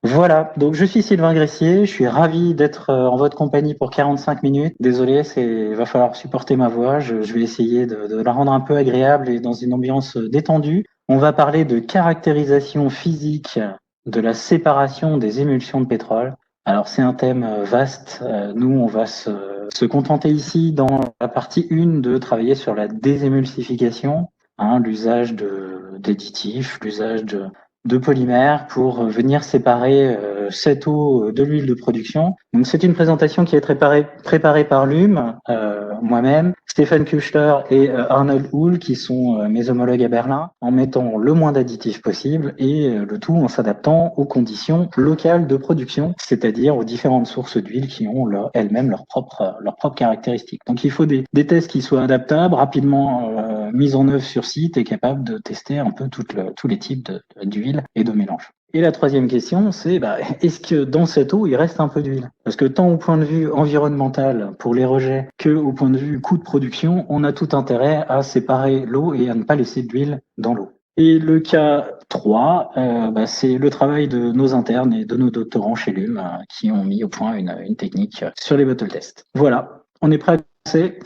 Voilà, donc je suis Sylvain Gressier, je suis ravi d'être en votre compagnie pour 45 minutes. Désolé, va falloir supporter ma voix, je vais essayer de la rendre un peu agréable et dans une ambiance détendue. On va parler de caractérisation physique de la séparation des émulsions de pétrole. Alors c'est un thème vaste, nous on va se contenter ici dans la partie 1 de travailler sur la désémulsification, l'usage d'additifs, l'usage de polymères pour venir séparer cette eau de l'huile de production. Donc c'est une présentation qui est préparée par Lume, moi-même, Stéphane Kuchler et Arnold Hull, qui sont mes homologues à Berlin, en mettant le moins d'additifs possible et le tout en s'adaptant aux conditions locales de production, c'est-à-dire aux différentes sources d'huile qui ont elles-mêmes leurs propres caractéristiques. Donc il faut des tests qui soient adaptables, rapidement mis en œuvre sur site et capables de tester un peu tous les types d'huile et de mélange. Et la troisième question, c'est est-ce que dans cette eau, il reste un peu d'huile? Parce que tant au point de vue environnemental pour les rejets que au point de vue coût de production, on a tout intérêt à séparer l'eau et à ne pas laisser d'huile dans l'eau. Et le cas 3, c'est le travail de nos internes et de nos doctorants chez Lume qui ont mis au point une technique sur les bottle tests. Voilà, on est prêt à commencer.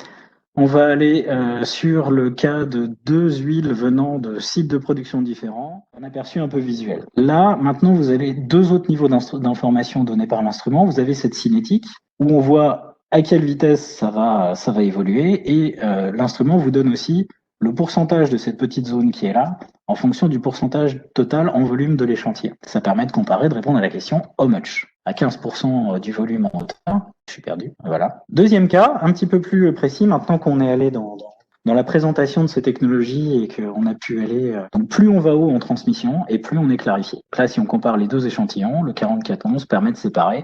On va aller sur le cas de 2 huiles venant de sites de production différents, un aperçu un peu visuel. Là, maintenant, vous avez 2 autres niveaux d'information donnés par l'instrument. Vous avez cette cinétique où on voit à quelle vitesse ça va évoluer et l'instrument vous donne aussi le pourcentage de cette petite zone qui est là en fonction du pourcentage total en volume de l'échantillon. Ça permet de comparer, de répondre à la question « how much ?» à 15% du volume en hauteur. Je suis perdu, voilà. Deuxième cas, un petit peu plus précis, maintenant qu'on est allé dans la présentation de ces technologies et qu'on a pu aller... donc plus on va haut en transmission et plus on est clarifié. Là, si on compare les 2 échantillons, le 4411 permet de séparer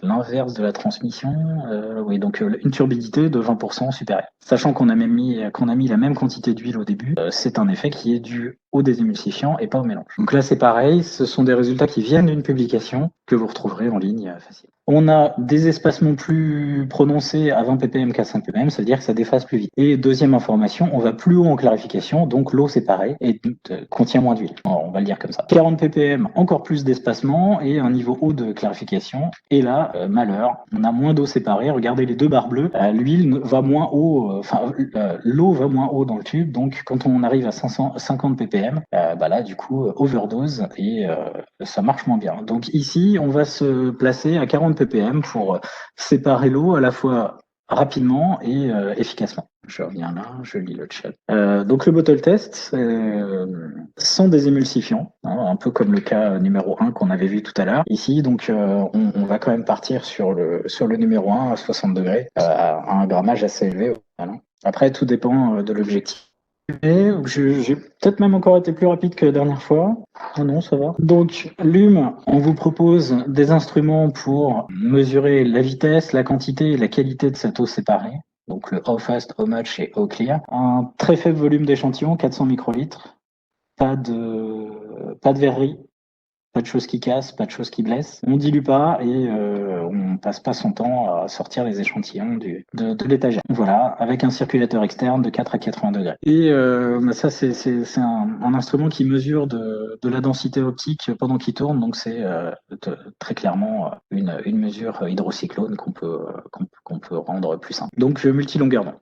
l'inverse de la transmission, donc une turbidité de 20% supérieure. Sachant qu'on a mis la même quantité d'huile au début, c'est un effet qui est dû au désémulsifiant et pas au mélange. Donc là, c'est pareil, ce sont des résultats qui viennent d'une publication que vous retrouverez en ligne facilement. On a des espacements plus prononcés à 20 ppm qu'à 5 ppm, ça veut dire que ça déphase plus vite. Et deuxième information, on va plus haut en clarification, donc l'eau c'est pareil et contient moins d'huile. On va le dire comme ça. 40 ppm, encore plus d'espacement et un niveau haut de clarification. Et là, malheur, on a moins d'eau séparée. Regardez les 2 barres bleues, l'huile va moins haut, l'eau va moins haut dans le tube. Donc quand on arrive à 550 ppm, là du coup overdose et ça marche moins bien. Donc ici, on va se placer à 40 ppm pour séparer l'eau à la fois rapidement et efficacement. Je reviens là, je lis le chat. Donc le bottle test, sans des émulsifiants, un peu comme le cas numéro 1 qu'on avait vu tout à l'heure. Ici, donc, on va quand même partir sur le numéro 1 à 60 degrés, à un grammage assez élevé. Voilà. Après, tout dépend de l'objectif. J'ai peut-être même encore été plus rapide que la dernière fois. Oh non, ça va. Donc, Lume, on vous propose des instruments pour mesurer la vitesse, la quantité et la qualité de cette eau séparée. Donc, le how fast, how much et how clear. Un très faible volume d'échantillon, 400 microlitres. Pas de verrerie. Pas de choses qui cassent, pas de choses qui blessent. On dilue pas et on passe pas son temps à sortir les échantillons de l'étagère. Voilà, avec un circulateur externe de 4 à 80 degrés. Et ça, c'est un instrument qui mesure de la densité optique pendant qu'il tourne, donc c'est très clairement une mesure hydrocyclone qu'on peut rendre plus simple. Donc multilongueur d'onde.